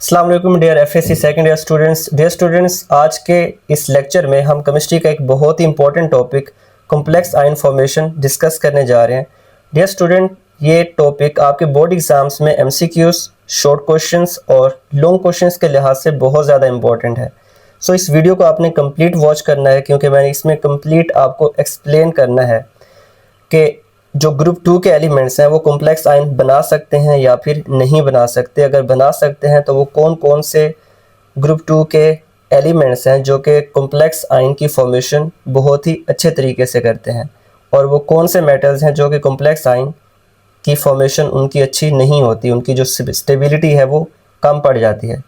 अस्सलाम वालेकुम dear FSc second year students. Dear students, आज के इस लेक्चर में हम केमिस्ट्री का एक बहुत ही important topic complex ion formation discuss करने जा रहे हैं। डियर स्टूडेंट, ये टॉपिक आपके बोर्ड एग्जाम्स में एमसीक्यूज, शॉर्ट क्वेश्चंस और लॉन्ग क्वेश्चंस के लिहाज से बहुत ज़्यादा इंपॉर्टेंट है। सो इस वीडियो को आपने कंप्लीट वॉच करना है, क्योंकि मैंने इसमें कंप्लीट आपको एक्सप्लेन करना है कि जो ग्रुप 2 के एलिमेंट्स हैं वो कॉम्प्लेक्स आयन बना सकते हैं या फिर नहीं बना सकते। अगर बना सकते हैं तो वो कौन कौन से ग्रुप 2 के एलिमेंट्स हैं जो कि कॉम्प्लेक्स आयन की फॉर्मेशन बहुत ही अच्छे तरीके से करते हैं, और वो कौन से मेटल्स हैं जो कि कॉम्प्लेक्स आयन की फॉर्मेशन उनकी अच्छी नहीं होती, उनकी जो स्टेबिलिटी है वो कम पड़ जाती है।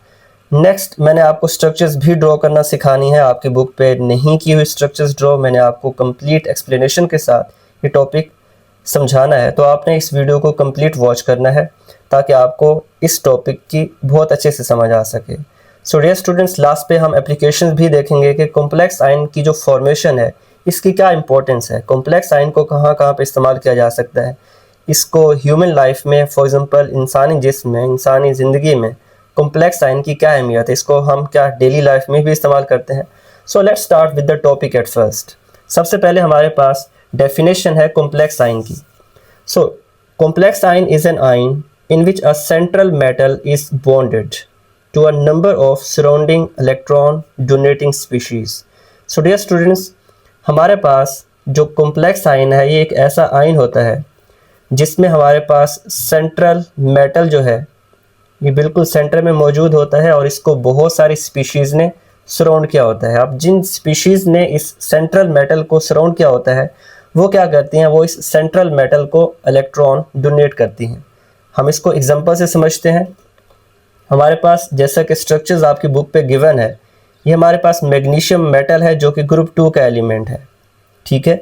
नेक्स्ट, मैंने आपको स्ट्रक्चर्स भी ड्रॉ करना सिखानी है। आपकी बुक पे नहीं की हुई स्ट्रक्चर्स ड्रॉ मैंने आपको कंप्लीट एक्सप्लेनेशन के साथ ये टॉपिक समझाना है, तो आपने इस वीडियो को कंप्लीट वॉच करना है ताकि आपको इस टॉपिक की बहुत अच्छे से समझ आ सके। सो डियर स्टूडेंट्स, लास्ट पे हम एप्लीकेशंस भी देखेंगे कि कॉम्प्लेक्स आयन की जो फॉर्मेशन है इसकी क्या इंपॉर्टेंस है, कॉम्प्लेक्स आयन को कहाँ कहाँ पे इस्तेमाल किया जा सकता है, इसको ह्यूमन लाइफ में, फॉर एग्जांपल इंसानी जिस्म में, इंसानी ज़िंदगी में कॉम्प्लेक्स आयन की क्या अहमियत है, इसको हम क्या डेली लाइफ में भी इस्तेमाल करते हैं। So let's start with the topic at first. सबसे पहले हमारे पास डेफिनेशन है कॉम्प्लेक्स आयन की। So complex ion is an ion in which a central metal is bonded to a number of surrounding electron donating species. So dear students, हमारे पास जो complex ion है ये एक ऐसा आयन होता है जिसमें हमारे पास सेंट्रल मेटल जो है ये बिल्कुल सेंटर में मौजूद होता है, और इसको बहुत सारी स्पीशीज़ ने सराउंड किया होता है। अब जिन स्पीशीज़ ने इस सेंट्रल मेटल को सराउंड किया होता है वो क्या करती हैं, वो इस सेंट्रल मेटल को इलेक्ट्रॉन डोनेट करती हैं। हम इसको एग्जांपल से समझते हैं। हमारे पास जैसा कि स्ट्रक्चर्स आपकी बुक पे गिवन है, ये हमारे पास मैग्नीशियम मेटल है जो कि ग्रुप 2 का एलिमेंट है, ठीक है।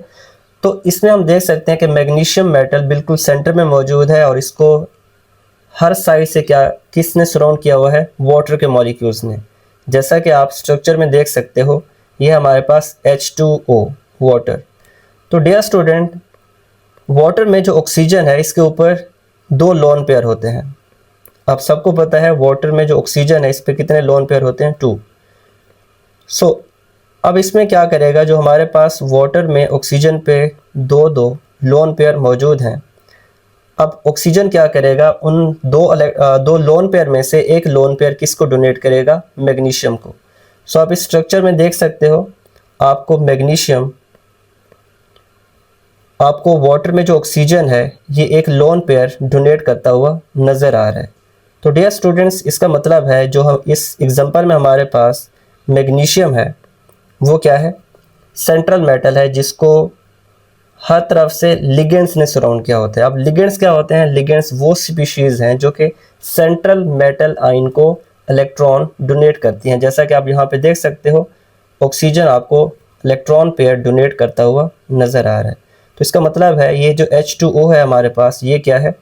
तो इसमें हम देख सकते हैं कि मैग्नीशियम मेटल बिल्कुल सेंटर में मौजूद है, और इसको हर साइड से किसने सराउंड किया हुआ है, वाटर के मॉलिक्यूल्स ने। जैसा कि आप स्ट्रक्चर में देख सकते हो, ये हमारे पास H2O वाटर। तो डियर स्टूडेंट, वाटर में जो ऑक्सीजन है इसके ऊपर 2 लोन पेयर होते हैं। आप सबको पता है वाटर में जो ऑक्सीजन है इस पे कितने लोन पेयर होते हैं, 2। सो अब इसमें क्या करेगा, जो हमारे पास वाटर में ऑक्सीजन पे 2 लोन पेयर मौजूद हैं, अब ऑक्सीजन क्या करेगा, उन दो लोन पेयर में से एक लोन पेयर किसको डोनेट करेगा, मैग्नीशियम को। सो आप इस स्ट्रक्चर में देख सकते हो, आपको मैग्नीशियम, आपको वाटर में जो ऑक्सीजन है ये एक लोन पेयर डोनेट करता हुआ नज़र आ रहा है। तो डियर स्टूडेंट्स, इसका मतलब है जो हम इस एग्जांपल में हमारे पास मैग्नीशियम है वो क्या है, सेंट्रल मेटल है जिसको हर तरफ से लिगेंड्स ने सराउंड किया होता है। अब लिगेंड्स क्या होते हैं, लिगेंड्स वो स्पीशीज़ हैं जो कि सेंट्रल मेटल आयन को इलेक्ट्रॉन डोनेट करती हैं। जैसा कि आप यहाँ पे देख सकते हो, ऑक्सीजन आपको इलेक्ट्रॉन पेयर डोनेट करता हुआ नज़र आ रहा है। तो इसका मतलब है ये जो H2O है हमारे पास, ये क्या है,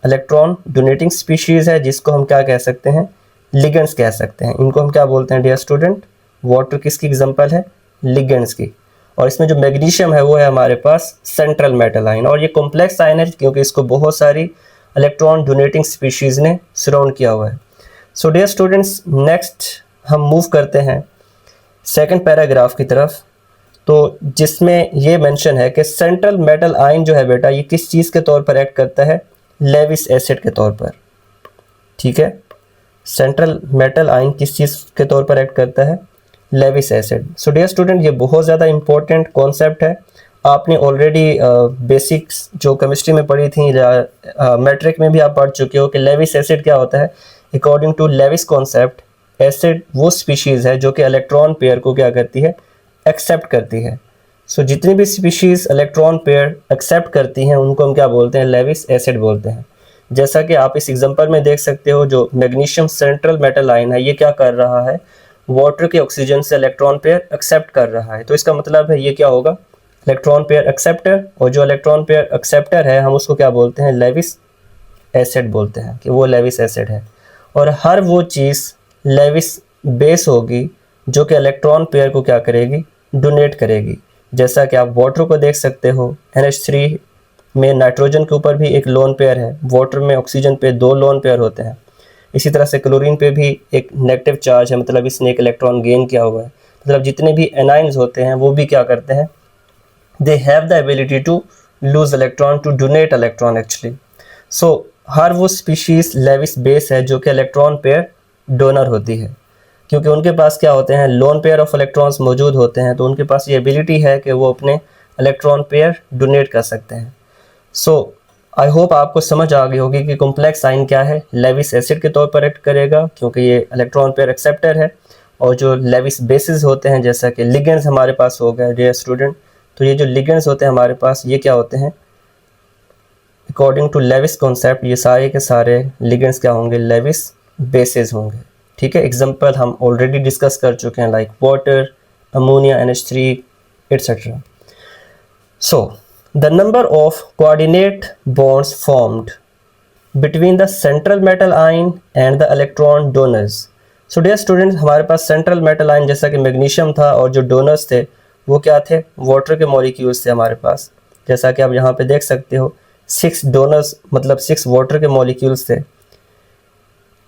इलेक्ट्रॉन डोनेटिंग स्पीशीज़ है, जिसको हम क्या कह सकते हैं, लिगेंड्स कह सकते हैं। इनको हम क्या बोलते हैं डियर स्टूडेंट, वाटर किसकी एग्जांपल है, लिगेंड्स की। और इसमें जो मैग्नीशियम है वो है हमारे पास सेंट्रल मेटल आयन, और ये कॉम्प्लेक्स आयन है क्योंकि इसको बहुत सारी इलेक्ट्रॉन डोनेटिंग स्पीशीज़ ने सराउंड किया हुआ है। सो डियर स्टूडेंट्स, नेक्स्ट हम मूव करते हैं सेकंड पैराग्राफ की तरफ, तो जिसमें ये मेंशन है कि सेंट्रल मेटल आयन जो है बेटा, ये किस चीज़ के तौर पर एक्ट करता है, लेविस एसिड के तौर पर, ठीक है। सेंट्रल मेटल आयन किस चीज़ के तौर पर एक्ट करता है, Lewis acid. So dear student, ये बहुत ज़्यादा इंपॉर्टेंट कॉन्सेप्ट है। आपने ऑलरेडी बेसिक्स जो केमिस्ट्री में पढ़ी थी, मैट्रिक में भी आप पढ़ चुके हो कि लेविस एसिड क्या होता है। According to Lewis concept, acid वो स्पीशीज़ है जो कि इलेक्ट्रॉन पेयर को क्या करती है, एक्सेप्ट करती है। सो जितनी भी स्पीशीज़ इलेक्ट्रॉन पेयर एक्सेप्ट करती हैं उनको हम क्या बोलते हैं, लेविस एसिड बोलते हैं। जैसा कि आप इस एग्जांपल में देख सकते हो, जो मैग्नीशियम सेंट्रल मेटल आयन है ये क्या कर रहा है, वाटर के ऑक्सीजन से इलेक्ट्रॉन पेयर एक्सेप्ट कर रहा है। तो इसका मतलब है ये क्या होगा, इलेक्ट्रॉन पेयर एक्सेप्टर, और जो इलेक्ट्रॉन पेयर एक्सेप्टर है हम उसको क्या बोलते हैं, लेविस एसिड बोलते हैं, कि वो लेविस एसिड है। और हर वो चीज़ लेविस बेस होगी जो कि इलेक्ट्रॉन पेयर को क्या करेगी, डोनेट करेगी। जैसा कि आप वाटर को देख सकते हो, NH3 में नाइट्रोजन के ऊपर भी एक लोन पेयर है, वाटर में ऑक्सीजन पे 2 लोन पेयर होते हैं। इसी तरह से क्लोरीन पे भी एक नेगेटिव चार्ज है, मतलब इसने एक इलेक्ट्रॉन गेन किया हुआ है। मतलब जितने भी एनाइंस होते हैं वो भी क्या करते हैं, they have the ability to lose electron to donate electron actually. So हर वो स्पीशीज लेविस बेस है जो कि इलेक्ट्रॉन पेयर डोनर होती है, क्योंकि उनके पास क्या होते हैं, लोन पेयर ऑफ इलेक्ट्रॉन्स मौजूद होते हैं, तो उनके पास ये एबिलिटी है कि वो अपने इलेक्ट्रॉन पेयर डोनेट कर सकते हैं। सो आई होप आपको समझ आ गई होगी कि कॉम्प्लेक्स आयन क्या है, लेविस एसिड के तौर पर एक्ट करेगा क्योंकि ये इलेक्ट्रॉन पेयर एक्सेप्टर है, और जो लेविस बेसिस होते हैं जैसा कि लिगेंड्स हमारे पास हो गए डियर स्टूडेंट, तो ये जो लिगेंड्स होते हैं हमारे पास ये क्या होते हैं, अकॉर्डिंग टू लेविस कॉन्सेप्ट ये सारे के सारे लिगेंड्स क्या होंगे, लेविस बेसिस होंगे। ठीक है, एग्जांपल हम ऑलरेडी डिस्कस कर चुके हैं like water, ammonia, NH3 etcetera. So the number of coordinate bonds formed between the central metal ion and the electron donors. So dear students, हमारे पास सेंट्रल मेटल आयन जैसा कि मैग्नीशियम था, और जो डोनर्स थे वो क्या थे, वाटर के मॉलिक्यूल्स थे हमारे पास, जैसा कि आप यहाँ पे देख सकते हो 6 डोनर्स मतलब 6 वाटर के मॉलिक्यूल्स थे।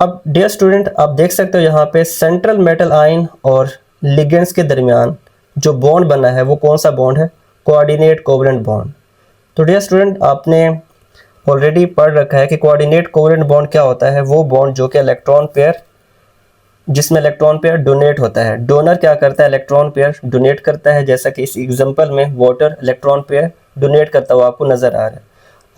अब डियर स्टूडेंट आप देख सकते हो यहाँ पे सेंट्रल मेटल आयन और लिगेंड्स के दरमियान जो बॉन्ड बना है वो कौन सा बॉन्ड है, कोऑर्डिनेट कोवलेंट बॉन्ड। तो डियर स्टूडेंट आपने ऑलरेडी पढ़ रखा है कि कोऑर्डिनेट कोवलेंट बॉन्ड क्या होता है, वो बॉन्ड जो कि इलेक्ट्रॉन पेयर, जिसमें इलेक्ट्रॉन पेयर डोनेट होता है। डोनर क्या करता है, इलेक्ट्रॉन पेयर डोनेट करता है, जैसा कि इस एग्जांपल में वाटर इलेक्ट्रॉन पेयर डोनेट करता हुआ आपको नज़र आ रहा है,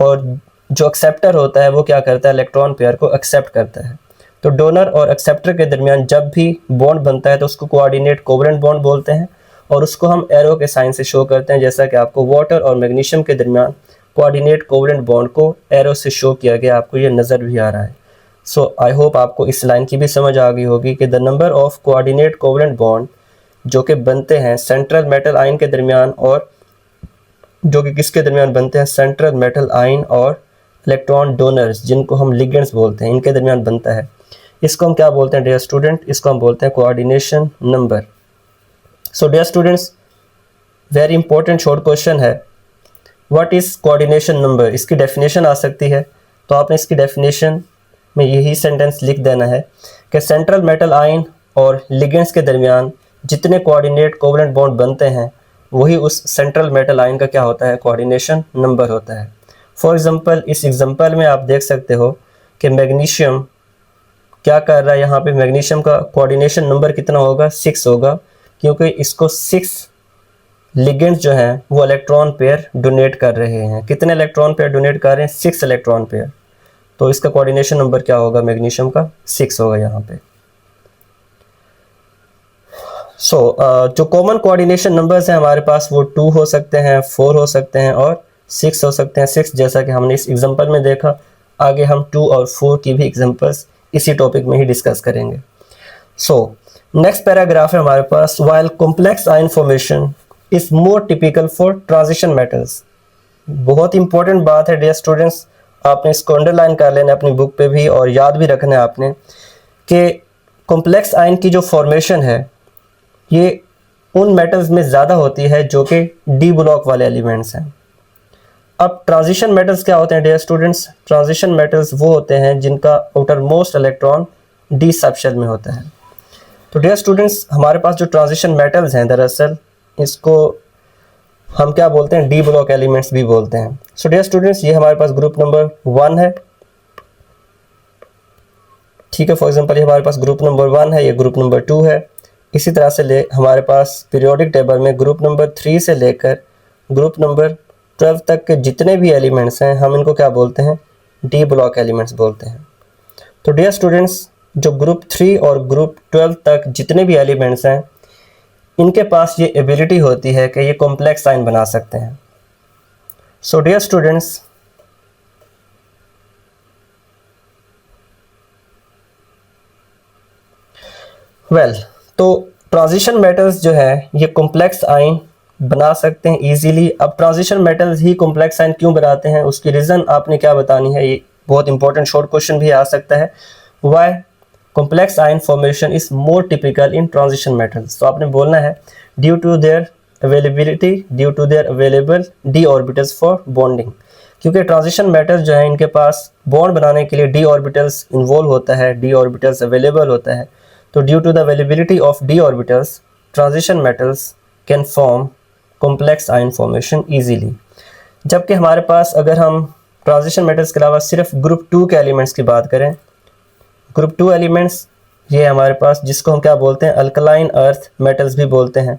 और जो एक्सेप्टर होता है वो क्या करता है, इलेक्ट्रॉन पेयर को एक्सेप्ट करता है। तो डोनर और एक्सेप्टर के दरमियान जब भी बॉन्ड बनता है तो उसको कोऑर्डिनेट कोवलेंट बॉन्ड बोलते हैं, और उसको हम एरो के साइन से शो करते हैं, जैसा कि आपको वाटर और मैग्नीशियम के दरमियान कोऑर्डिनेट कोवलेंट बॉन्ड को एरो से शो किया गया, आपको ये नज़र भी आ रहा है। सो आई होप आपको इस लाइन की भी समझ आ गई होगी कि the number of coordinate covalent bond जो कि बनते हैं सेंट्रल मेटल आयन के दरमियान, और जो कि किसके दरमियान बनते हैं, सेंट्रल मेटल आयन और इलेक्ट्रॉन डोनर्स जिनको हम लिगेंड्स बोलते हैं, इनके दरमियान बनता है। इसको हम क्या बोलते हैं डियर स्टूडेंट, इसको हम बोलते हैं coordination number. So dear students, very important short question है, व्हाट इज़ कोऑर्डिनेशन नंबर, इसकी डेफिनेशन आ सकती है। तो आपने इसकी डेफिनेशन में यही सेंटेंस लिख देना है कि सेंट्रल मेटल आयन और लिगेंड्स के दरमियान जितने कोऑर्डिनेट कोवलेंट बॉन्ड बनते हैं वही उस सेंट्रल मेटल आयन का क्या होता है, कोऑर्डिनेशन नंबर होता है। फॉर एग्जांपल इस एग्जांपल में आप देख सकते हो कि मैग्नीशियम क्या कर रहा है, यहाँ पे मैग्नीशियम का कोऑर्डिनेशन नंबर कितना होगा, 6 होगा, क्योंकि इसको 6 लिगेंड्स जो हैं वो इलेक्ट्रॉन पेयर डोनेट कर रहे हैं। कितने इलेक्ट्रॉन पेयर डोनेट कर रहे हैं, 6 इलेक्ट्रॉन पेयर, तो इसका कोऑर्डिनेशन नंबर क्या होगा, मैग्नीशियम का 6 होगा यहाँ पे। जो कॉमन कोऑर्डिनेशन नंबर्स हैं हमारे पास वो 2 हो सकते हैं, 4 हो सकते हैं और 6 हो सकते हैं। 6 जैसा कि हमने इस एग्जांपल में देखा, आगे हम 2 और 4 की भी एग्जांपल्स इसी टॉपिक में ही डिस्कस करेंगे। नेक्स्ट पैराग्राफ है हमारे पास, while complex ion formation is more typical for transition metals. बहुत इंपॉर्टेंट बात है डियर स्टूडेंट्स, आपने इसको अंडरलाइन कर लेना अपनी बुक पे भी, और याद भी रखना है आपने कि कॉम्प्लेक्स आयन की जो फॉर्मेशन है ये उन मेटल्स में ज़्यादा होती है जो कि डी ब्लॉक वाले एलिमेंट्स हैं। अब ट्रांजिशन मेटल्स क्या होते हैं डियर स्टूडेंट्स, ट्रांजिशन मेटल्स वो होते हैं जिनका outer most electron D subshell में होता है। तो डियर स्टूडेंट्स हमारे पास जो ट्रांजिशन मेटल्स हैं दरअसल इसको हम क्या बोलते हैं, डी ब्लॉक एलिमेंट्स भी बोलते हैं। सो डियर स्टूडेंट्स ये हमारे पास ग्रुप नंबर 1 है, ठीक है। फॉर एग्जांपल ये हमारे पास ग्रुप नंबर 1 है, ये ग्रुप नंबर 2 है। इसी तरह से हमारे पास पीरियोडिक टेबल में ग्रुप नंबर 3 से लेकर ग्रुप नंबर 12 तक के जितने भी एलिमेंट्स हैं हम इनको क्या बोलते हैं, डी ब्लॉक एलिमेंट्स बोलते हैं। तो डियर स्टूडेंट्स जो ग्रुप 3 और ग्रुप 12 तक जितने भी एलिमेंट्स हैं इनके पास ये एबिलिटी होती है कि ये कॉम्प्लेक्स आयन बना सकते हैं। सो डियर स्टूडेंट्स तो ट्रांजिशन मेटल्स जो है ये कॉम्प्लेक्स आयन बना सकते हैं इजीली। अब ट्रांजिशन मेटल्स ही कॉम्प्लेक्स आयन क्यों बनाते हैं उसकी रीज़न आपने क्या बतानी है, ये बहुत इंपॉर्टेंट शॉर्ट क्वेश्चन भी आ सकता है। Why complex ion formation is more typical in transition metals, तो आपने बोलना है due to their availability, due to their available d orbitals for bonding, क्योंकि ट्रांजिशन मेटल्स जो है इनके पास बॉन्ड बनाने के लिए डी ऑर्बिटल्स इन्वॉल्व होता है, डी ऑर्बिटल्स अवेलेबल होता है। तो due to the availability of d orbitals transition metals can form complex ion formation easily. जबकि हमारे पास अगर हम ट्रांजिशन मेटल्स के अलावा सिर्फ ग्रुप 2 के एलिमेंट्स की बात करें, ग्रुप 2 एलिमेंट्स ये हमारे पास जिसको हम क्या बोलते हैं, अल्कलाइन अर्थ मेटल्स भी बोलते हैं।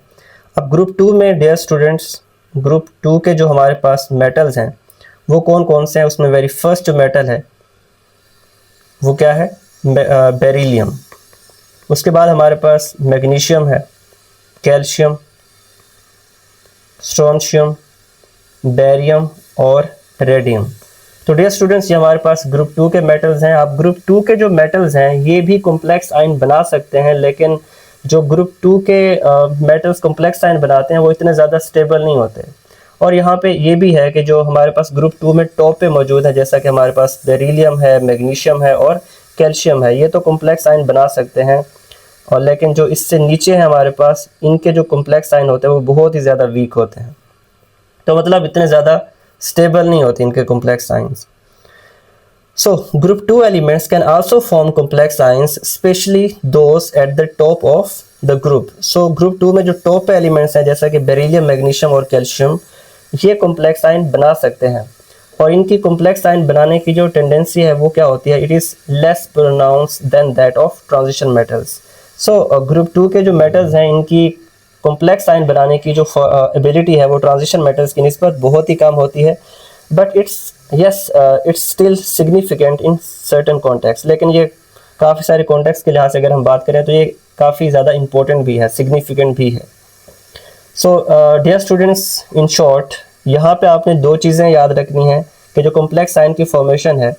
अब ग्रुप 2 में डियर स्टूडेंट्स, ग्रुप 2 के जो हमारे पास मेटल्स हैं वो कौन कौन से हैं? उसमें वेरी फर्स्ट जो मेटल है वो क्या है? बेरिलियम। उसके बाद हमारे पास मैग्नीशियम है, कैल्शियम, स्ट्रोंशियम, बेरियम और रेडियम। तो डियर स्टूडेंट्स ये हमारे पास ग्रुप 2 के मेटल्स हैं। आप ग्रुप 2 के जो मेटल्स हैं ये भी कॉम्प्लेक्स आयन बना सकते हैं, लेकिन जो ग्रुप 2 के मेटल्स कॉम्प्लेक्स आयन बनाते हैं वो इतने ज़्यादा स्टेबल नहीं होते। और यहाँ पे ये भी है कि जो हमारे पास ग्रुप 2 में टॉप पे मौजूद है, जैसा कि हमारे पास बेरिलियम है, मैग्नीशियम है और कैल्शियम है, ये तो कॉम्प्लेक्स आयन बना सकते हैं। और लेकिन जो इससे नीचे है हमारे पास, इनके जो कॉम्प्लेक्स आयन होते हैं वो बहुत ही ज़्यादा वीक होते हैं। तो मतलब इतने ज़्यादा स्टेबल नहीं होते इनके complex ions. So group 2 elements can also form complex ions, especially those at the top of the group. So group 2 में जो टॉप एलिमेंट्स हैं जैसा कि बेरिलियम, मैग्नीशियम और कैल्शियम, ये कॉम्प्लेक्स आयन बना सकते हैं। और इनकी कॉम्प्लेक्स आयन बनाने की जो टेंडेंसी है वो क्या होती है? It is less pronounced than that of transition metals. So group 2 के जो मेटल्स हैं इनकी कॉम्प्लेक्स आयन बनाने की जो एबिलिटी है वो ट्रांजिशन मेटल्स की निस्बत बहुत ही कम होती है। But it's still significant in certain context. लेकिन ये काफ़ी सारे कॉन्टेक्स्ट के लिहाज से अगर हम बात करें तो ये काफ़ी ज़्यादा इंपॉर्टेंट भी है, सिग्निफिकेंट भी है। So dear students, in short यहाँ पे आपने दो चीज़ें याद रखनी हैं कि जो कॉम्प्लेक्स आयन की फॉर्मेशन है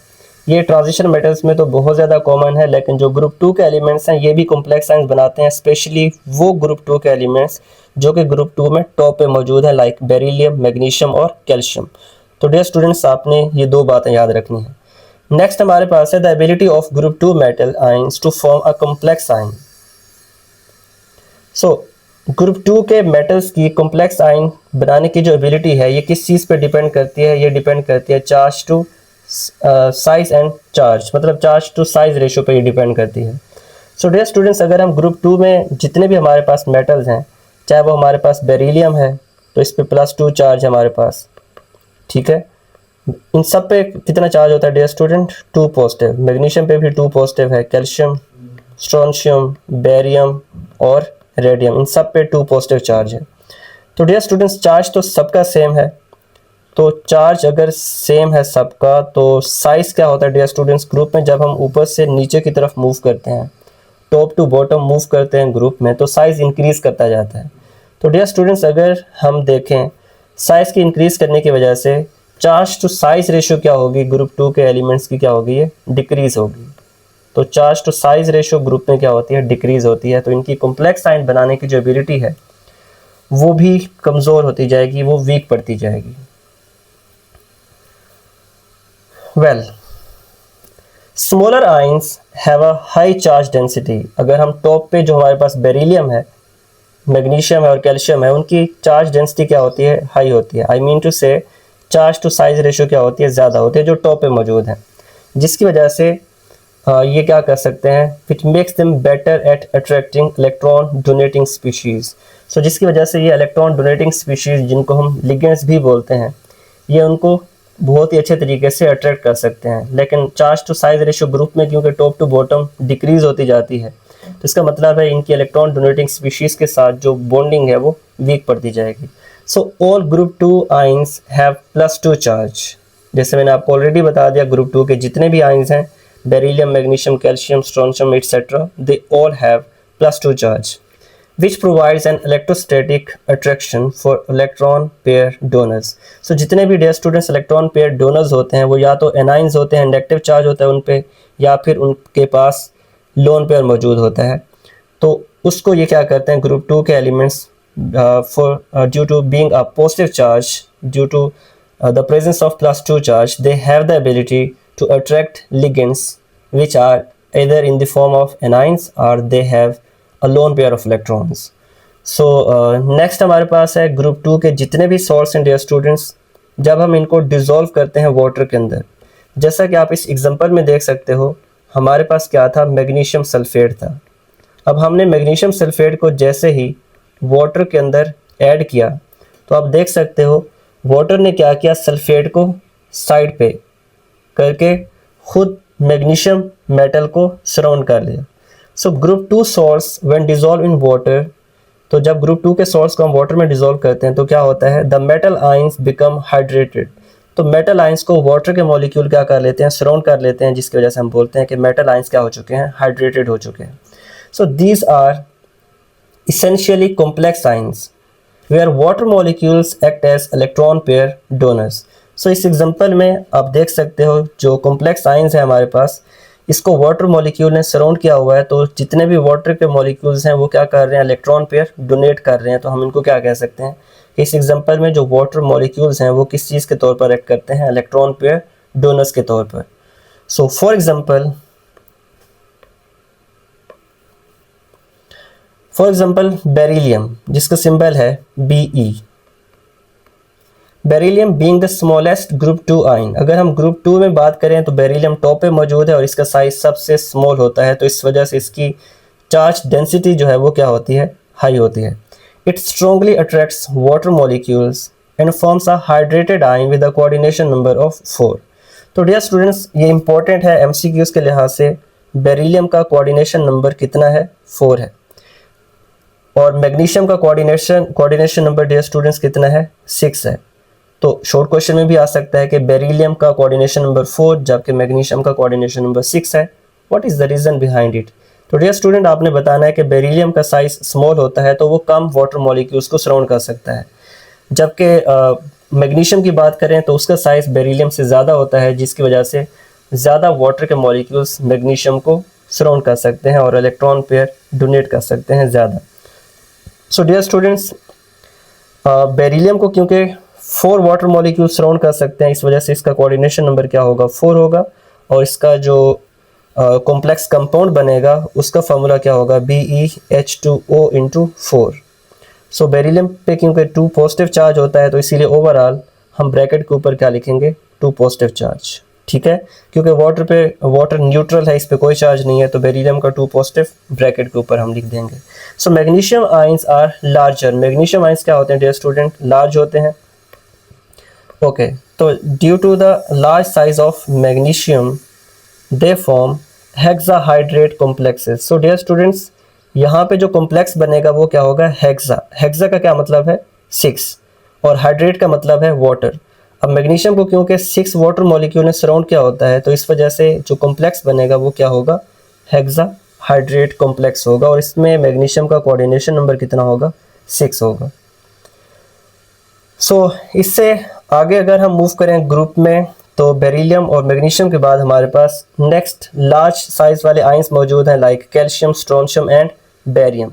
ये ट्रांजिशन मेटल्स में तो बहुत ज़्यादा कॉमन है, लेकिन जो ग्रुप 2 के एलिमेंट्स हैं ये भी कॉम्प्लेक्स आयन बनाते हैं, स्पेशली वो ग्रुप 2 के एलिमेंट्स जो कि ग्रुप 2 में टॉप पे मौजूद है, लाइक बेरिलियम, मैग्नीशियम और कैल्शियम। तो डियर स्टूडेंट्स आपने ये दो बातें याद रखनी है। नेक्स्ट हमारे पास है the ability of group 2 metal ions to form a complex ion. So group 2 के मेटल्स की कॉम्प्लेक्स आयन बनाने की जो एबिलिटी है ये किस चीज़ पे डिपेंड करती है? ये डिपेंड करती है charge to size and charge, मतलब चार्ज टू साइज रेशो पे ये डिपेंड करती है। सो डियर स्टूडेंट्स अगर हम ग्रुप 2 में जितने भी हमारे पास मेटल्स हैं, चाहे वो हमारे पास बेरिलियम है तो इस पर +2 चार्ज है हमारे पास, ठीक है। इन सब पे कितना चार्ज होता है डियर स्टूडेंट? 2 पॉजिटिव। मैग्नीशियम पे भी 2 पॉजिटिव है, कैल्शियम, स्ट्रोंशियम, बेरियम और रेडियम, इन सब पे 2 पॉजिटिव चार्ज है। तो डियर स्टूडेंट्स चार्ज तो सबका सेम है, तो चार्ज अगर सेम है सबका तो साइज़ क्या होता है डियर स्टूडेंट्स? ग्रुप में जब हम ऊपर से नीचे की तरफ मूव करते हैं, टॉप टू बॉटम मूव करते हैं ग्रुप में, तो साइज़ इंक्रीज़ करता जाता है। तो डियर स्टूडेंट्स अगर हम देखें साइज़ की इंक्रीज़ करने की वजह से चार्ज टू साइज़ रेशो क्या होगी? ग्रुप 2 के एलिमेंट्स की क्या होगी? ये डिक्रीज़ होगी। तो charge to size ratio group में क्या होती है? डिक्रीज़ होती है। तो इनकी कॉम्प्लेक्स आयन बनाने की जो एबिलिटी है वो भी कमज़ोर होती जाएगी, वो वीक पड़ती जाएगी। Well, smaller ions have a high charge density. अगर हम टॉप पे जो हमारे पास बेरिलियम है, मैग्नीशियम है और कैल्शियम है, उनकी चार्ज डेंसिटी क्या होती है? हाई होती है। आई मीन टू से चार्ज टू साइज रेशो क्या होती है? ज़्यादा होती है, जो टॉप पे मौजूद है, जिसकी वजह से ये क्या कर सकते हैं? Which makes them better at attracting electron donating species. So जिसकी वजह से ये इलेक्ट्रॉन डोनेटिंग स्पीशीज़, जिनको हम लिगेंड्स भी बोलते हैं, ये उनको बहुत ही अच्छे तरीके से अट्रैक्ट कर सकते हैं। लेकिन charge to size ratio group में क्योंकि टॉप टू बॉटम डिक्रीज होती जाती है, तो इसका मतलब है इनकी इलेक्ट्रॉन डोनेटिंग स्पीशीज़ के साथ जो बॉन्डिंग है वो वीक पड़ती जाएगी। So all group 2 ions have +2 charge. जैसे मैंने आपको ऑलरेडी बता दिया, ग्रुप 2 के जितने भी आयंस हैं, beryllium, magnesium, calcium, strontium etcetera, they all have +2 charge which provides an electrostatic attraction for electron pair donors. So जितने भी dear students electron pair donors होते हैं वो या तो एनाइंस होते हैं, नेगेटिव चार्ज होता है उन पे, या फिर उनके पास लोन पेयर मौजूद होता है। तो उसको ये क्या करते हैं? ग्रुप 2 के elements for due to being a positive charge, due to the presence of +2 charge, they have the ability to attract ligands which are either in the form of anions or they have a lone pair of electrons. So next हमारे पास है group 2 के जितने भी salts हैं dear students, जब हम इनको डिज़ोल्व करते हैं वाटर के अंदर। जैसा कि आप इस एग्जांपल में देख सकते हो, हमारे पास क्या था, मैग्नीशियम सल्फेट था। अब हमने मैग्नीशियम सल्फेट को जैसे ही वाटर के अंदर ऐड किया तो आप देख सकते हो वाटर ने क्या किया, सल्फेट को साइड पे करके खुद मैग्नीशियम मेटल को सराउंड कर लिया। सो group 2 salts when dissolve in water, तो जब ग्रुप 2 के सॉल्ट्स को हम वाटर में डिसॉल्व करते हैं तो क्या होता है, the metal ions become hydrated. तो मेटल आयंस को वाटर के मॉलिक्यूल क्या कर लेते हैं, सराउंड कर लेते हैं, जिसकी वजह से हम बोलते हैं कि मेटल आयंस क्या हो चुके हैं, हाइड्रेटेड हो चुके हैं। So these are essentially complex ions where water molecules act as electron pair donors। so इस एग्जांपल में आप देख सकते हो जो कॉम्प्लेक्स आयंस है हमारे पास, इसको वाटर मॉलिक्यूल ने सराउंड किया हुआ है, तो जितने भी वाटर के मॉलिक्यूल्स हैं वो क्या कर रहे हैं, इलेक्ट्रॉन पेयर डोनेट कर रहे हैं। तो हम इनको क्या कह सकते हैं, इस एग्जांपल में जो वाटर मॉलिक्यूल्स हैं वो किस चीज़ के तौर पर एक्ट करते हैं, इलेक्ट्रॉन पेयर डोनर्स के तौर पर। सो फॉर एग्जांपल बेरिलियम, जिसका सिंबल है Be। Beryllium being the smallest group 2 ion, अगर हम ग्रुप 2 में बात करें तो बेरिलियम टॉप पे मौजूद है और इसका साइज सबसे स्मॉल होता है, तो इस वजह से इसकी चार्ज डेंसिटी जो है वो क्या होती है, हाई होती है। It strongly attracts water molecules and forms a hydrated ion with a coordination number of 4। तो डियर स्टूडेंट्स, ये इंपॉर्टेंट है MCQs के लिहाज से, बेरिलियम का कोऑर्डिनेशन नंबर कितना है, 4 है, और मैग्नीशियम का कोऑर्डिनेशन नंबर डियर स्टूडेंट्स कितना है, 6 है। तो शॉर्ट क्वेश्चन में भी आ सकता है कि बेरिलियम का कोऑर्डिनेशन नंबर 4 जबकि मैग्नीशियम का कोऑर्डिनेशन नंबर 6 है, what is the reason behind it. तो डियर स्टूडेंट, आपने बताना है कि बेरिलियम का साइज स्मॉल होता है तो वो कम वाटर मॉलिक्यूल्स को सराउंड कर सकता है, जबकि मैग्नीशियम की बात करें तो उसका साइज बेरिलियम से ज़्यादा होता है, जिसकी वजह से ज़्यादा वाटर के मॉलिक्यूल्स मैग्नीशियम को सराउंड कर सकते हैं और इलेक्ट्रॉन पेयर डोनेट कर सकते हैं ज़्यादा। सो डियर स्टूडेंट्स, बेरिलियम को क्योंकि 4 वाटर मॉलिक्यूल सराउंड कर सकते हैं, इस वजह से इसका कोऑर्डिनेशन नंबर क्या होगा, 4 होगा, और इसका जो कॉम्प्लेक्स कंपाउंड बनेगा उसका फार्मूला क्या होगा, BeH2O × 4। सो बेरिलियम पे क्योंकि 2 पॉजिटिव चार्ज होता है तो इसीलिए ओवरऑल हम ब्रैकेट के ऊपर क्या लिखेंगे, 2 पॉजिटिव चार्ज, ठीक है, क्योंकि वाटर न्यूट्रल है, इस पे कोई चार्ज नहीं है, तो बेरिलियम का 2 पॉजिटिव ब्रैकेट के ऊपर हम लिख देंगे। So magnesium ions are larger, magnesium ions क्या होते हैं डियर स्टूडेंट, लार्ज होते हैं। ओके, तो due to the large size of magnesium they form hexahydrate complexes. So dear students, यहाँ पे जो कॉम्प्लेक्स बनेगा वो क्या होगा, हेक्सा। हेक्सा का क्या मतलब है, 6, और हाइड्रेट का मतलब है वाटर। अब मैग्नीशियम को क्योंकि 6 वाटर मॉलिक्यूल ने सराउंड किया होता है तो इस वजह से जो कॉम्प्लेक्स बनेगा वो क्या होगा, हेक्साहाइड्रेट कॉम्प्लेक्स होगा, और इसमें मैग्नीशियम का कोऑर्डिनेशन नंबर कितना होगा, 6 होगा। सो इससे आगे अगर हम मूव करें ग्रुप में, तो बेरिलियम और मैग्नीशियम के बाद हमारे पास नेक्स्ट लार्ज साइज वाले आयंस मौजूद हैं, like calcium, strontium and barium.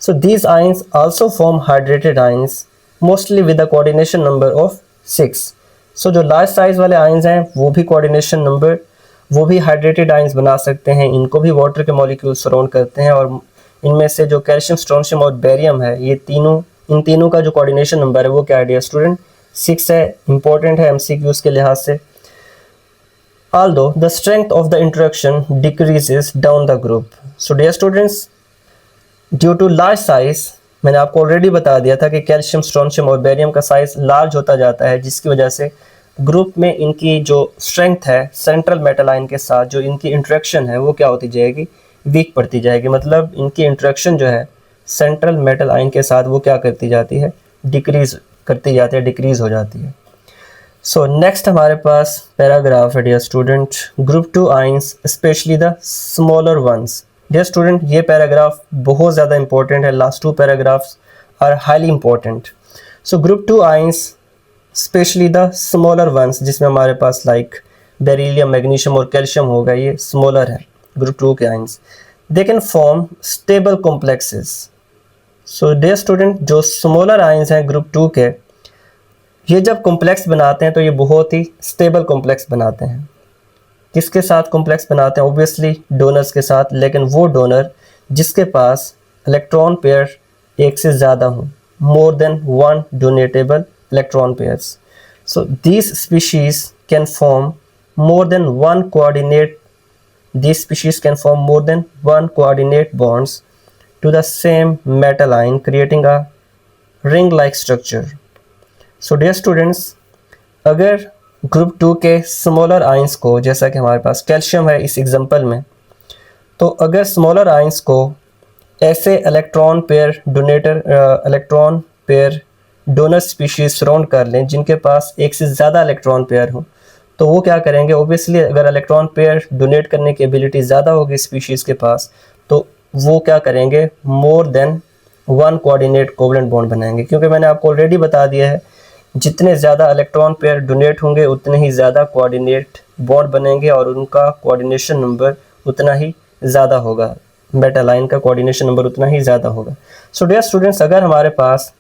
So these ions also form hydrated ions mostly with the coordination number of 6। सो जो लार्ज साइज वाले आयंस हैं वो भी कोऑर्डिनेशन नंबर, वो भी हाइड्रेटेड आयंस बना सकते हैं, इनको भी वाटर के मॉलिक्यूल सराउंड करते हैं, और इनमें से जो कैल्शियम, स्ट्रोंशियम और बेरियम है, ये इन तीनों का जो कोऑर्डिनेशन नंबर है वो क्या है डियर स्टूडेंट, 6 है। इंपॉर्टेंट है MCQs के लिहाज से। Although the strength of the interaction decreases down the group, so dear students, due to large size, मैंने आपको ऑलरेडी बता दिया था कि कैल्शियम, स्ट्रोंशियम और बेरियम का साइज लार्ज होता जाता है, जिसकी वजह से ग्रुप में इनकी जो स्ट्रेंथ है सेंट्रल मेटल आयन के साथ जो इनकी इंटरेक्शन है वो क्या होती जाएगी, वीक पड़ती जाएगी। मतलब इनकी इंटरेक्शन जो है सेंट्रल मेटल आयन के साथ वो क्या करती जाती है, डिक्रीज करती जाती है, डिक्रीज हो जाती है। सो नेक्स्ट हमारे पास पैराग्राफ है dear student, group 2 ions specially the smaller ones. Dear student, ये पैराग्राफ बहुत ज़्यादा इंपॉर्टेंट है, last 2 paragraphs are highly important. So group 2 ions specially the smaller ones, जिसमें हमारे पास लाइक बेरिलियम, मैग्नीशियम और कैल्शियम होगा, ये स्मॉलर है ग्रुप 2 के ions. They can form stable complexes. So dear student, जो स्मॉलर आयंस हैं ग्रुप 2 के, ये जब कॉम्प्लेक्स बनाते हैं तो ये बहुत ही स्टेबल कॉम्प्लेक्स बनाते हैं। किसके साथ कॉम्प्लेक्स बनाते हैं, ऑब्वियसली डोनर्स के साथ, लेकिन वो डोनर जिसके पास इलेक्ट्रॉन पेयर एक से ज़्यादा हों, more than 1 donatable electron pairs. So these species can form more than one coordinate these species can form more than one coordinate bonds to the same metal ion, creating a ring like structure. So dear students, अगर group 2 के smaller ions को, जैसा कि हमारे पास calcium है इस example में, तो अगर स्मॉलर आयंस को ऐसे electron pair donor species surround कर लें जिनके पास एक से ज़्यादा इलेक्ट्रॉन पेयर हो, तो वो क्या करेंगे, ओबियसली अगर इलेक्ट्रॉन पेयर डोनेट करने की एबिलिटी ज़्यादा होगी स्पीशीज़ के पास, तो वो क्या करेंगे, more than one coordinate covalent bond बनाएंगे। क्योंकि मैंने आपको ऑलरेडी बता दिया है, जितने ज़्यादा इलेक्ट्रॉन पेयर डोनेट होंगे उतने ही ज़्यादा कोऑर्डिनेट बॉन्ड बनेंगे और उनका कोऑर्डिनेशन नंबर उतना ही ज़्यादा होगा, मेटल आयन का कोऑर्डिनेशन नंबर उतना ही ज़्यादा होगा। सो डियर स्टूडेंट्स, अगर हमारे पास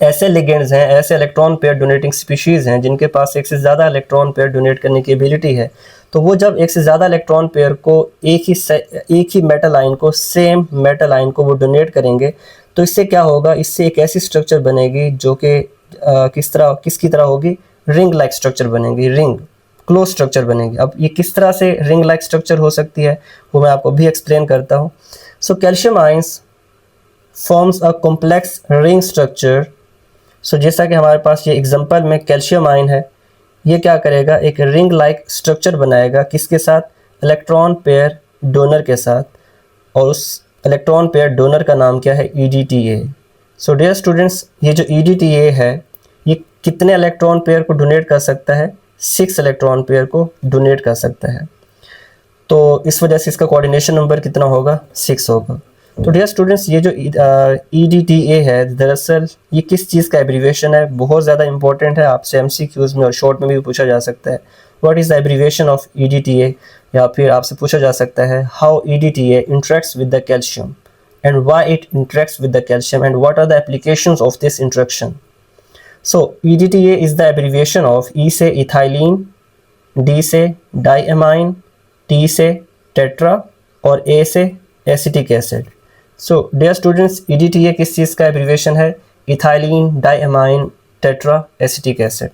ऐसे लिगेंड्स हैं, ऐसे इलेक्ट्रॉन पेयर डोनेटिंग स्पीशीज़ हैं जिनके पास एक से ज़्यादा इलेक्ट्रॉन पेयर डोनेट करने की एबिलिटी है, तो वो जब एक से ज़्यादा इलेक्ट्रॉन पेयर को एक ही मेटल आयन को, सेम मेटल आयन को वो डोनेट करेंगे, तो इससे क्या होगा, इससे एक ऐसी स्ट्रक्चर बनेगी जो कि किसकी तरह होगी, रिंग लाइक स्ट्रक्चर बनेगी, रिंग क्लोज स्ट्रक्चर बनेगी। अब ये किस तरह से रिंग लाइक स्ट्रक्चर हो सकती है वो मैं आपको भी एक्सप्लेन करता हूँ। So calcium ions forms a complex ring structure. So जैसा कि हमारे पास ये एग्जांपल में कैल्शियम आयन है, ये क्या करेगा, एक रिंग लाइक स्ट्रक्चर बनाएगा, किसके साथ, इलेक्ट्रॉन पेयर डोनर के साथ, और उस इलेक्ट्रॉन पेयर डोनर का नाम क्या है, EDTA। सो डियर स्टूडेंट्स, ये जो EDTA है ये कितने इलेक्ट्रॉन पेयर को डोनेट कर सकता है, 6 इलेक्ट्रॉन पेयर को डोनेट कर सकता है। तो इस वजह से इसका कोऑर्डिनेशन नंबर कितना होगा, 6 होगा। तो डियर स्टूडेंट्स, ये जो EDTA है, दरअसल ये किस चीज़ का एब्रीविएशन है, बहुत ज़्यादा इंपॉर्टेंट है, आपसे MCQs में और शॉर्ट में भी पूछा जा सकता है, what is the abbreviation of EDTA, या फिर आपसे पूछा जा सकता है how EDTA interacts with the calcium and why it interacts with the calcium and what are the applications of this interaction. So EDTA is the abbreviation of E से ethylene, D से diamine, T से tetra और A से acetic acid. So dear students, EDTA किस चीज़ का abbreviation है, ethylene diamine tetra acetic acid.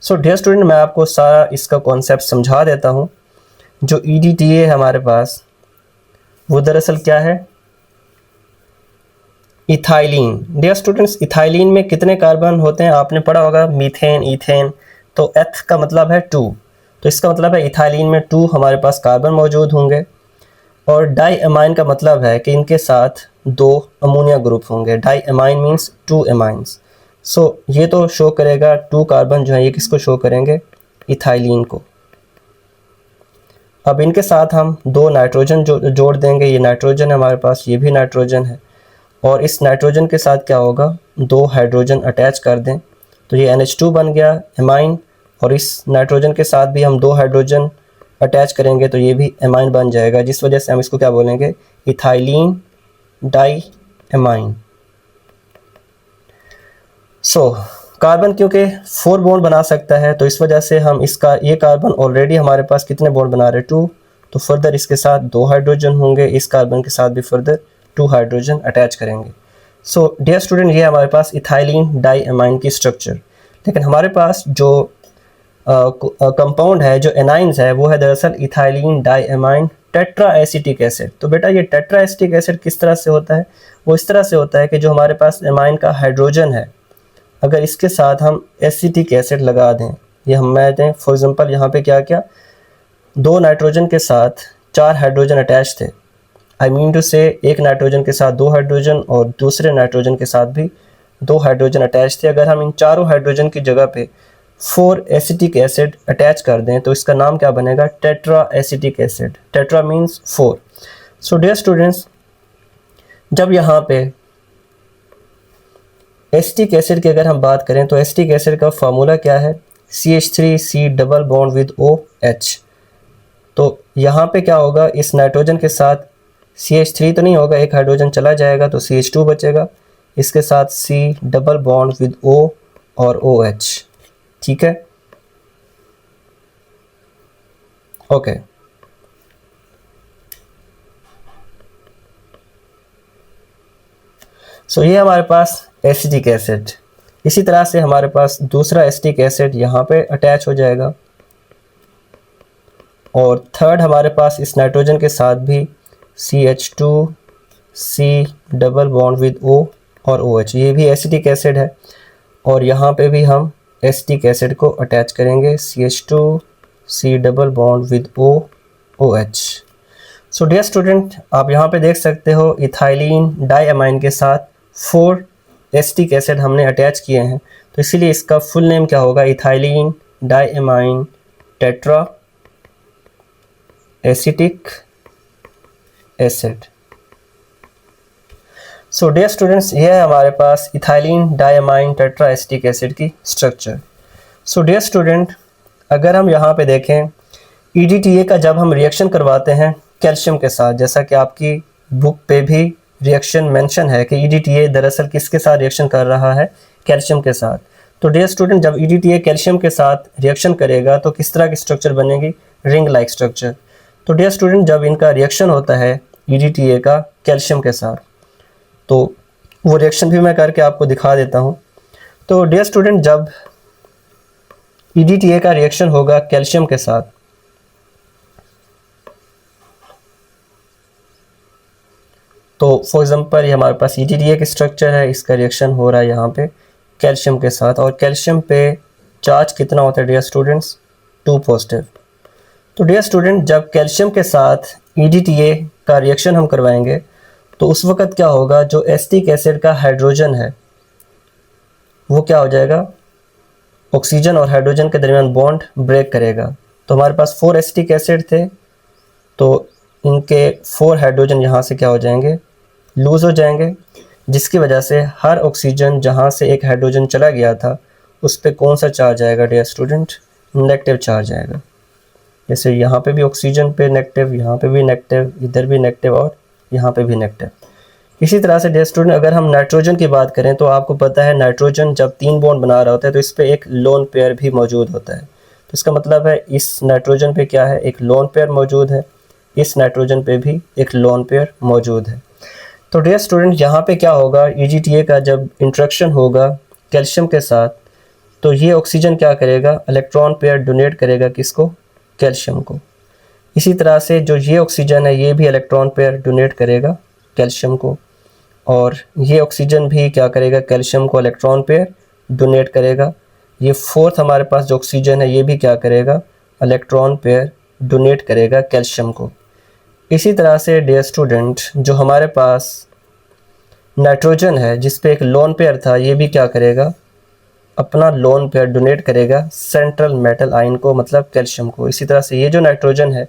So dear student, मैं आपको सारा इसका कॉन्सेप्ट समझा देता हूँ। जो EDTA है हमारे पास, वो दरअसल क्या है, इथाइलिन। डियर स्टूडेंट्स, इथाइलिन में कितने कार्बन होते हैं, आपने पढ़ा होगा मीथेन, ईथेन, तो एथ का मतलब है 2, तो इसका मतलब है इथाइलिन में 2 हमारे पास कार्बन मौजूद होंगे। और डाइएमाइन का मतलब है कि इनके साथ 2 अमोनिया ग्रुप होंगे, डाइएमाइन मीन्स 2 एमाइंस। सो ये तो शो करेगा 2 कार्बन जो है, ये किसको शो करेंगे, इथाइलिन को। अब इनके साथ हम 2 नाइट्रोजन जोड़ देंगे, ये नाइट्रोजन है हमारे पास, ये भी नाइट्रोजन है, और इस नाइट्रोजन के साथ क्या होगा, 2 हाइड्रोजन अटैच कर दें, तो ये NH2 बन गया एमाइन, और इस नाइट्रोजन के साथ भी हम 2 हाइड्रोजन अटैच करेंगे तो ये भी एमाइन बन जाएगा, जिस वजह से हम इसको क्या बोलेंगे, ethylene diamine. So carbon क्योंकि 4 बॉन्ड बना सकता है, तो इस वजह से हम इसका, ये कार्बन ऑलरेडी हमारे पास कितने बॉन्ड बना रहे, 2, तो फर्दर इसके साथ 2 हाइड्रोजन होंगे, इस कार्बन के साथ भी फर्दर 2 हाइड्रोजन अटैच करेंगे। सो डियर स्टूडेंट, ये हमारे पास इथाइलिन डाई एमाइन की स्ट्रक्चर। लेकिन हमारे पास जो कंपाउंड है, जो एनाइंस है, वो है दरअसल ethylene diamine tetra acetic acid. तो बेटा ये टेट्रा एसिटिक एसिड किस तरह से होता है, वो इस तरह से होता है कि जो हमारे पास एमाइन का हाइड्रोजन है, अगर इसके साथ हम एसिटिक एसिड लगा दें, ये हम मैं दें फॉर एग्जांपल, यहाँ पे क्या क्या, 2 नाइट्रोजन के साथ 4 हाइड्रोजन अटैच थे, आई मीन टू से एक नाइट्रोजन के साथ 2 हाइड्रोजन और दूसरे नाइट्रोजन के साथ भी 2 हाइड्रोजन अटैच थे। अगर हम इन चारों हाइड्रोजन की जगह पे 4 एसिटिक एसिड अटैच कर दें तो इसका नाम क्या बनेगा, tetra acetic acid. Tetra means 4। So dear students, जब यहाँ पे एसिटिक एसिड की अगर हम बात करें तो एसिटिक एसिड का फार्मूला क्या है, CH3C double bond with OH। तो यहाँ पे क्या होगा, इस नाइट्रोजन के साथ CH3 तो नहीं होगा, एक हाइड्रोजन चला जाएगा तो CH2 बचेगा, इसके साथ C double bond with O और OH। ठीक है, ओके। सो ये हमारे पास एसिटिक एसिड। इसी तरह से हमारे पास दूसरा एसिटिक एसिड यहाँ पे अटैच हो जाएगा, और थर्ड हमारे पास इस नाइट्रोजन के साथ भी CH2C double bond with O और OH, ये भी एसिटिक एसिड है, और यहाँ पे भी हम एसिटिक एसिड को अटैच करेंगे, CH2C double bond with OH। So dear student, आप यहाँ पे देख सकते हो इथाइलिन डाइअमाइन के साथ 4 एसिटिक एसिड हमने अटैच किए हैं, तो इसीलिए इसका फुल नेम क्या होगा, ethylene diamine tetra acetic acid. So dear students, ये है हमारे पास ethylene diamine tetra acetic acid की स्ट्रक्चर। सो डियर स्टूडेंट, अगर हम यहाँ पे देखें EDTA का जब हम रिएक्शन करवाते हैं कैल्शियम के साथ, जैसा कि आपकी बुक पे भी रिएक्शन मेंशन है कि EDTA दरअसल किसके साथ रिएक्शन कर रहा है, कैल्शियम के साथ। तो डियर स्टूडेंट, जब EDTA कैल्शियम के साथ रिएक्शन करेगा तो किस तरह की स्ट्रक्चर बनेगी, रिंग लाइक स्ट्रक्चर। तो डियर स्टूडेंट, जब इनका रिएक्शन होता है EDTA का कैल्शियम के साथ, तो वो रिएक्शन भी मैं करके आपको दिखा देता हूँ। तो डियर स्टूडेंट, जब EDTA का रिएक्शन होगा कैल्शियम के साथ, तो फॉर एग्जांपल ये हमारे पास EDTA की स्ट्रक्चर है, इसका रिएक्शन हो रहा है यहाँ पे कैल्शियम के साथ, और कैल्शियम पे चार्ज कितना होता है डियर स्टूडेंट्स, 2 पॉजिटिव। तो डियर स्टूडेंट, जब कैल्शियम के साथ EDTA का रिएक्शन हम करवाएंगे तो उस वक़्त क्या होगा, जो एसिटिक एसिड का हाइड्रोजन है वो क्या हो जाएगा, ऑक्सीजन और हाइड्रोजन के दरमियान बॉन्ड ब्रेक करेगा। तो हमारे पास 4 एसिटिक एसिड थे, तो इनके 4 हाइड्रोजन यहाँ से क्या हो जाएंगे, लूज़ हो जाएंगे, जिसकी वजह से हर ऑक्सीजन जहाँ से एक हाइड्रोजन चला गया था उस पर कौन सा चार्ज आएगा डियर स्टूडेंट, नेगेटिव चार्ज आएगा। जैसे यहाँ पे भी ऑक्सीजन पे नेगेटिव, यहाँ पे भी नेगेटिव, इधर भी नेगेटिव और यहाँ पे भी नेगेटिव। इसी तरह से डियर स्टूडेंट, अगर हम नाइट्रोजन की बात करें तो आपको पता है नाइट्रोजन जब 3 बॉन्ड बना रहा होता है तो इस पर एक लोन पेयर भी मौजूद होता है। तो इसका मतलब है इस नाइट्रोजन पे क्या है, एक लोन पेयर मौजूद है, इस नाइट्रोजन पे भी एक लोन पेयर मौजूद है। तो डियर स्टूडेंट, यहाँ पे क्या होगा, EDTA का जब इंट्रैक्शन होगा कैल्शियम के साथ तो ये ऑक्सीजन क्या करेगा, इलेक्ट्रॉन पेयर डोनेट करेगा किसको, कैल्शियम को। इसी तरह से जो ये ऑक्सीजन है ये भी इलेक्ट्रॉन पेयर डोनेट करेगा कैल्शियम को, और ये ऑक्सीजन भी क्या करेगा, कैल्शियम को इलेक्ट्रॉन पेयर डोनेट करेगा। ये 4th हमारे पास जो ऑक्सीजन है ये भी क्या करेगा, इलेक्ट्रॉन पेयर डोनेट करेगा कैल्शियम को। इसी तरह से डियर स्टूडेंट, जो हमारे पास नाइट्रोजन है जिस पे एक लोन पेयर था, ये भी क्या करेगा, अपना लोन पेयर डोनेट करेगा सेंट्रल मेटल आयन को, मतलब कैल्शियम को। इसी तरह से ये जो नाइट्रोजन है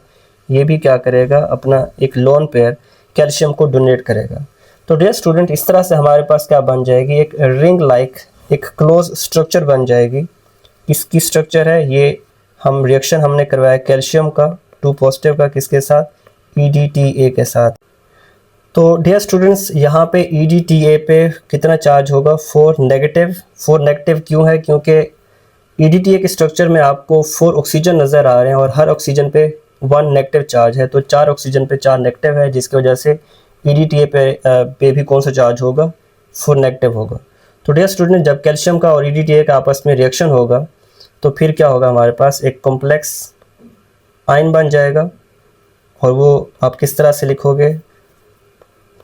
ये भी क्या करेगा, अपना एक लोन पेयर कैल्शियम को डोनेट करेगा। तो डियर स्टूडेंट, इस तरह से हमारे पास क्या बन जाएगी, एक रिंग लाइक एक क्लोज स्ट्रक्चर बन जाएगी। इसकी स्ट्रक्चर है ये, हम रिएक्शन हमने करवाया कैल्शियम का 2 पॉजिटिव का किसके साथ, EDTA के साथ। तो डियर स्टूडेंट्स, यहाँ पे EDTA पे कितना चार्ज होगा, 4 नेगेटिव। 4 नेगेटिव क्यों है, क्योंकि EDTA के स्ट्रक्चर में आपको 4 ऑक्सीजन नज़र आ रहे हैं और हर ऑक्सीजन पे 1 नेगेटिव चार्ज है, तो 4 ऑक्सीजन पे 4 नेगेटिव है, जिसकी वजह से EDTA पे भी कौन सा चार्ज होगा, 4 नेगेटिव होगा। तो डियर स्टूडेंट, जब कैल्शियम का और EDTA का आपस में रिएक्शन होगा तो फिर क्या होगा, हमारे पास एक कॉम्प्लेक्स आयन बन जाएगा, और वो आप किस तरह से लिखोगे,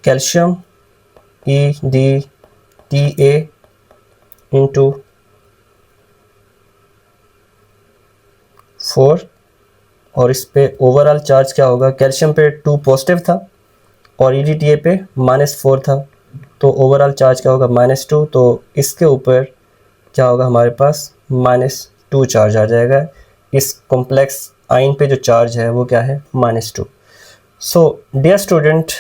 कैल्शियम EDTA इंटू 4, और इस पे ओवरऑल चार्ज क्या होगा, कैल्शियम पे 2 पॉजिटिव था और EDTA पे -4 था, तो ओवरऑल चार्ज क्या होगा, -2। तो इसके ऊपर क्या होगा, हमारे पास -2 चार्ज आ जाएगा। इस कॉम्प्लेक्स आयन पे जो चार्ज है वो क्या है, -2। सो डियर स्टूडेंट,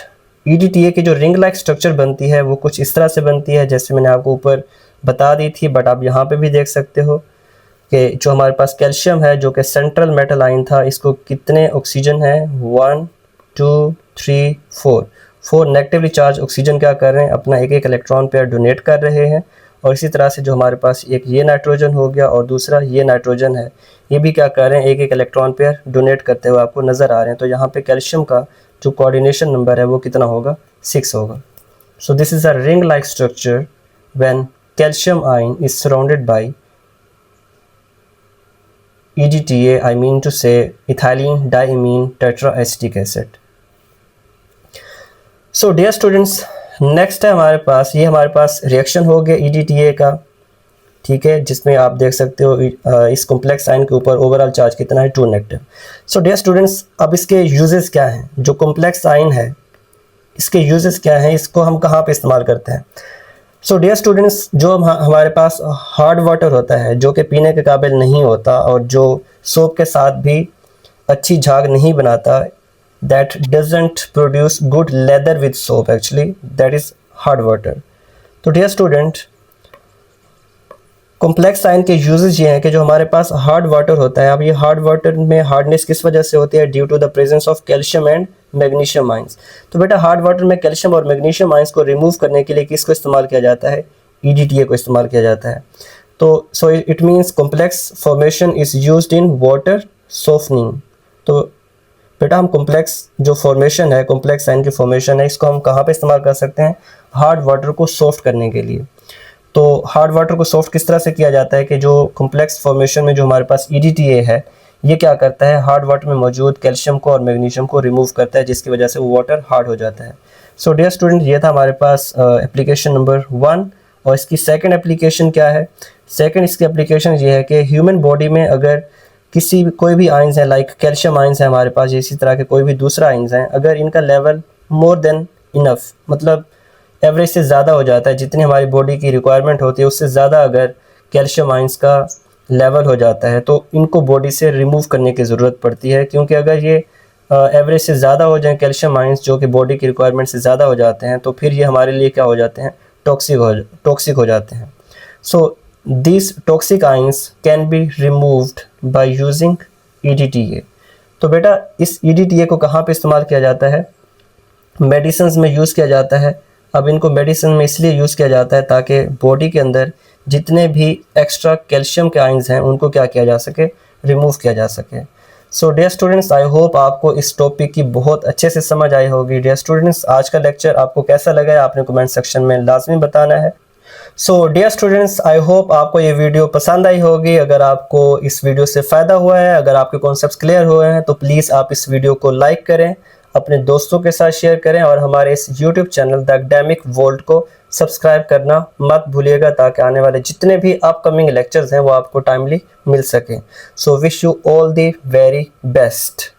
EDTA की जो रिंग लाइक स्ट्रक्चर बनती है वो कुछ इस तरह से बनती है, जैसे मैंने आपको ऊपर बता दी थी, बट आप यहाँ पे भी देख सकते हो कि जो हमारे पास कैल्शियम है जो कि सेंट्रल मेटल आयन था, इसको कितने ऑक्सीजन है, 1 2 3 4 नेगेटिवली चार्ज ऑक्सीजन क्या कर रहे हैं, अपना एक एक इलेक्ट्रॉन पेयर डोनेट कर रहे हैं। और इसी तरह से जो हमारे पास एक ये नाइट्रोजन हो गया और दूसरा ये नाइट्रोजन है, ये भी क्या कर रहे हैं, एक एक इलेक्ट्रॉन पेयर डोनेट करते हुए आपको नज़र आ रहे हैं। तो यहाँ पे कैल्शियम का जो कोऑर्डिनेशन नंबर है वो कितना होगा, 6 होगा। So this is a ring like structure when calcium ion is surrounded by EDTA, I mean to say ethylene diamine tetraacetic acid. So dear students, next है हमारे पास रिएक्शन हो गया EDTA का, ठीक है, जिसमें आप देख सकते हो इस कॉम्प्लेक्स आयन के ऊपर ओवरऑल चार्ज कितना है, 2 नेगेटिव। सो डियर स्टूडेंट्स, अब इसके यूजेस क्या हैं? जो कॉम्प्लेक्स आयन है इसके यूजेस क्या हैं, इसको हम कहाँ पे इस्तेमाल करते हैं? सो डियर स्टूडेंट्स, जो हमारे पास हार्ड वाटर होता है जो कि पीने के काबिल नहीं होता और जो सोप के साथ भी अच्छी झाग नहीं बनाता, that doesn't produce good lather with soap, actually that is hard water. तो डियर स्टूडेंट, कॉम्प्लेक्स आयन के यूजेस ये हैं कि जो हमारे पास हार्ड वाटर होता है, अब ये हार्ड वाटर में हार्डनेस किस वजह से होती है? Due to the presence of calcium and magnesium ions. तो बेटा हार्ड वाटर में कैल्शियम और मैग्नीशियम आयंस को रिमूव करने के लिए किसको इस्तेमाल किया जाता है? EDTA को इस्तेमाल किया जाता है। तो so it means complex formation is used in water softening. तो बेटा हम कॉम्प्लेक्स जो फॉर्मेशन है, कॉम्प्लेक्स आयन की फॉर्मेशन है, इसको हम कहाँ पे इस्तेमाल कर सकते हैं? हार्ड वाटर को सॉफ्ट करने के लिए। तो हार्ड वाटर को सॉफ्ट किस तरह से किया जाता है कि जो कॉम्प्लेक्स फॉर्मेशन में जो हमारे पास EDTA है, ये क्या करता है? हार्ड वाटर में मौजूद कैल्शियम को और मैग्नीशियम को रिमूव करता है, जिसकी वजह से वो वाटर हार्ड हो जाता है। सो डियर स्टूडेंट, ये था हमारे पास एप्लीकेशन नंबर 1। और इसकी सेकंड एप्लीकेशन क्या है? सेकंड इसकी एप्लीकेशन ये है कि ह्यूमन बॉडी में अगर कोई भी आयंस है, लाइक कैल्शियम आयंस है हमारे पास, इसी तरह के कोई भी दूसरा आयंस है, अगर इनका लेवल मोर देन इनफ, मतलब एवरेज से ज़्यादा हो जाता है, जितनी हमारी बॉडी की रिक्वायरमेंट होती है उससे ज़्यादा अगर कैल्शियम आयंस का लेवल हो जाता है, तो इनको बॉडी से रिमूव करने की ज़रूरत पड़ती है। क्योंकि अगर ये एवरेज से ज़्यादा हो जाए कैल्शियम आयंस, जो कि बॉडी की रिक्वायरमेंट से ज़्यादा हो जाते हैं, तो फिर ये हमारे लिए क्या हो जाते हैं? टॉक्सिक हो जाते हैं। So this toxic ions can be removed by using EDTA। तो बेटा इस EDTA को कहाँ पे इस्तेमाल किया जाता है? मेडिसिन्स में यूज़ किया जाता है। अब इनको मेडिसिन में इसलिए यूज़ किया जाता है ताकि बॉडी के अंदर जितने भी एक्स्ट्रा कैल्शियम के आयंस हैं उनको क्या किया जा सके? रिमूव किया जा सके। So dear students, I hope आपको इस टॉपिक की बहुत अच्छे से समझ आई होगी। डियर स्टूडेंट्स, आज का लेक्चर आपको कैसा लगा है आपने कमेंट सेक्शन में लाजमी बताना है। So dear students, I hope आपको ये वीडियो पसंद आई होगी। अगर आपको इस वीडियो से फ़ायदा हुआ है, अगर आपके कॉन्सेप्ट्स क्लियर हुए हैं, तो प्लीज़ आप इस वीडियो को लाइक करें, अपने दोस्तों के साथ शेयर करें और हमारे इस YouTube channel the academic world को सब्सक्राइब करना मत भूलिएगा, ताकि आने वाले जितने भी अपकमिंग लेक्चर्स हैं वो आपको टाइमली मिल सकें। So wish you all the very best.